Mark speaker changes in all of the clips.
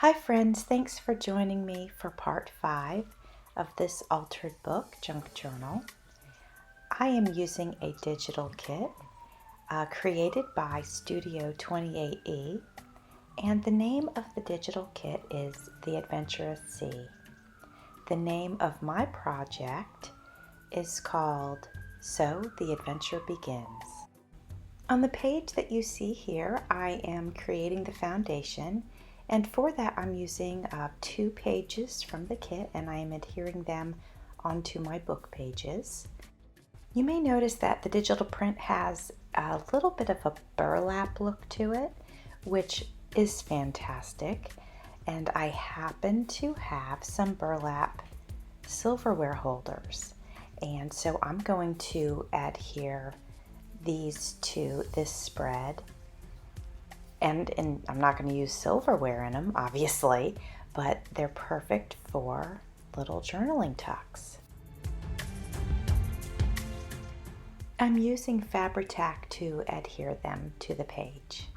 Speaker 1: Hi friends, thanks for joining me for part 5 of this altered book, Junk Journal. I am using a digital kit created by Studio28E, and the name of the digital kit is the Adventurous Sea. The name of my project is called So the Adventure Begins. On the page that you see here, I am creating the foundation, and for that I'm using 2 pages from the kit, and I am adhering them onto my book pages. You may notice that the digital print has a little bit of a burlap look to it, which is fantastic, and I happen to have some burlap silverware holders, and so I'm going to adhere these to this spread, and I'm not going to use silverware in them obviously, but they're perfect for little journaling tucks. I'm using Fabri-Tac to adhere them to the page.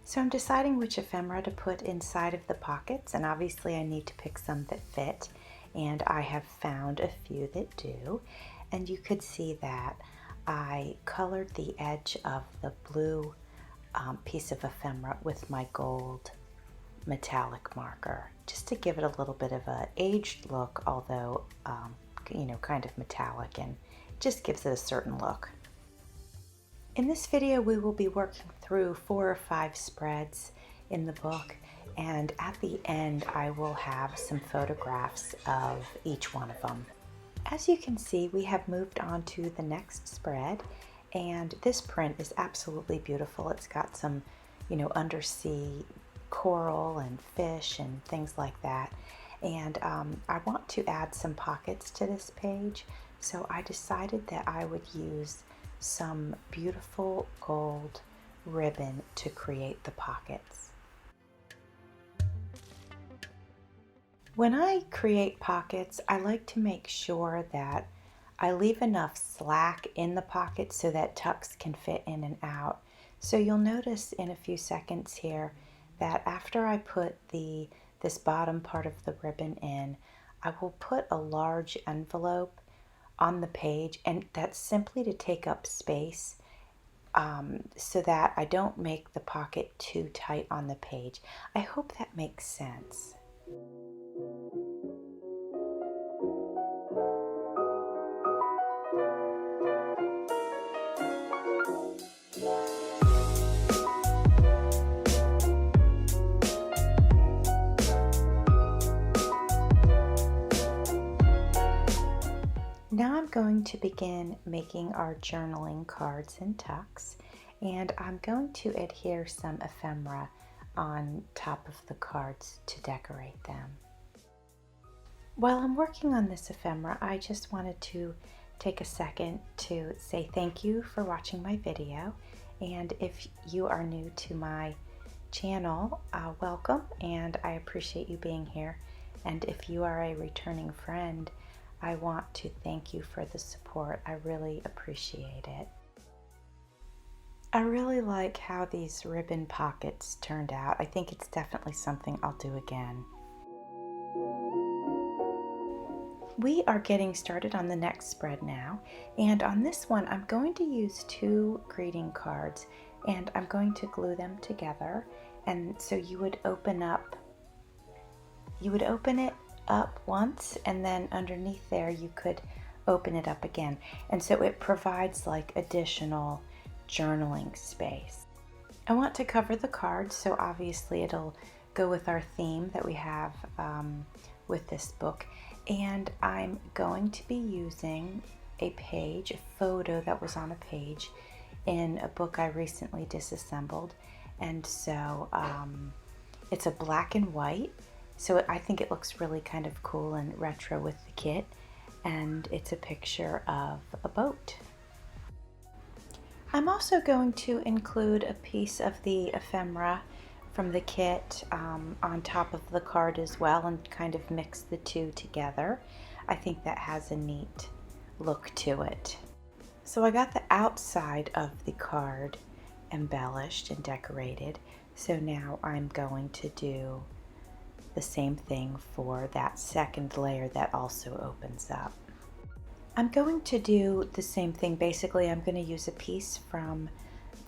Speaker 1: So I'm deciding which ephemera to put inside of the pockets, and obviously I need to pick some that fit, and I have found a few that do. And you could see that I colored the edge of the blue piece of ephemera with my gold metallic marker, just to give it a little bit of an aged look, although kind of metallic, and just gives it a certain look. In this video we will be working through 4 or 5 spreads in the book, and at the end I will have some photographs of each one of them. As you can see, we have moved on to the next spread, and this print is absolutely beautiful. It's got some, undersea coral and fish and things like that. And I want to add some pockets to this page, so I decided that I would use some beautiful gold ribbon to create the pockets. When I create pockets, I like to make sure that I leave enough slack in the pocket so that tucks can fit in and out. So you'll notice in a few seconds here that after I put this bottom part of the ribbon in, I will put a large envelope on the page, and that's simply to take up space so that I don't make the pocket too tight on the page. I hope that makes sense. Now I'm going to begin making our journaling cards and tucks, and I'm going to adhere some ephemera on top of the cards to decorate them. While I'm working on this ephemera, I just wanted to take a second to say thank you for watching my video, and if you are new to my channel, welcome, and I appreciate you being here. And if you are a returning friend, I want to thank you for the support. I really appreciate it. I really like how these ribbon pockets turned out. I think it's definitely something I'll do again. We are getting started on the next spread now, and on this one I'm going to use 2 greeting cards, and I'm going to glue them together. And so you would open it up once, and then underneath there you could open it up again, and so it provides like additional journaling space. I want to cover the cards, so obviously it'll go with our theme that we have with this book, and I'm going to be using a photo that was on a page in a book I recently disassembled, and so it's a black and white. So I think it looks really kind of cool and retro with the kit, and it's a picture of a boat. I'm also going to include a piece of the ephemera from the kit on top of the card as well, and kind of mix the two together. I think that has a neat look to it. So I got the outside of the card embellished and decorated, so now I'm going to do the same thing for that second layer that also opens up. I'm going to do the same thing. Basically, I'm going to use a piece from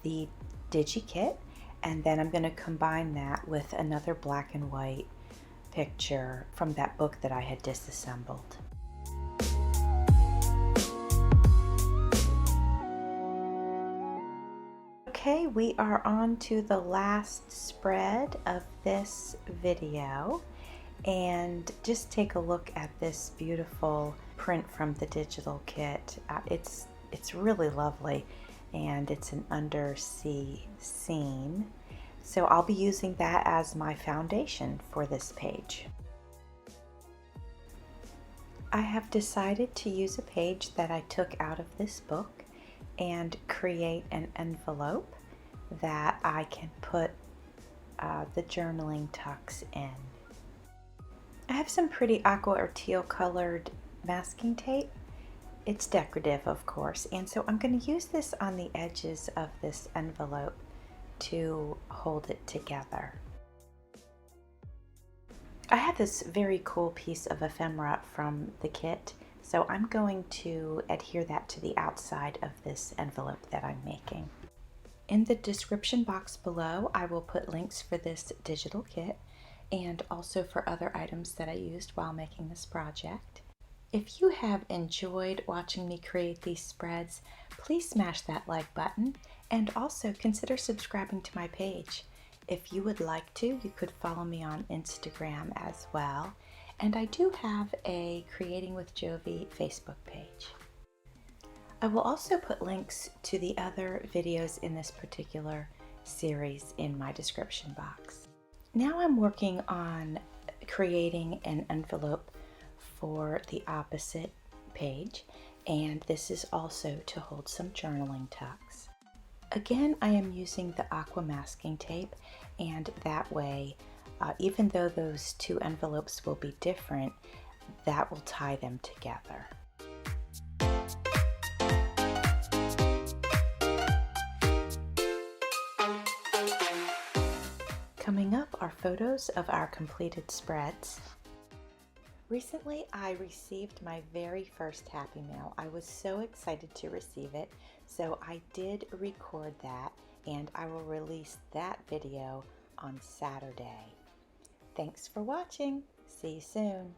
Speaker 1: the DigiKit, and then I'm going to combine that with another black and white picture from that book that I had disassembled. Okay, we are on to the last spread of this video, and just take a look at this beautiful print from the digital kit. It's really lovely, and it's an undersea scene. So I'll be using that as my foundation for this page. I have decided to use a page that I took out of this book and create an envelope that I can put the journaling tucks in. I have some pretty aqua or teal colored masking tape. It's decorative, of course, and so I'm going to use this on the edges of this envelope to hold it together. I have this very cool piece of ephemera from the kit, so I'm going to adhere that to the outside of this envelope that I'm making. In the description box below, I will put links for this digital kit and also for other items that I used while making this project. If you have enjoyed watching me create these spreads, please smash that like button and also consider subscribing to my page. If you would like to, you could follow me on Instagram as well. And I do have a Creating with Jovi Facebook page. I will also put links to the other videos in this particular series in my description box. Now I'm working on creating an envelope for the opposite page, and this is also to hold some journaling tucks. Again, I am using the aqua masking tape, and that way, even though those two envelopes will be different, that will tie them together. Coming up are photos of our completed spreads. Recently, I received my very first Happy Mail. I was so excited to receive it, so I did record that, and I will release that video on Saturday. Thanks for watching. See you soon.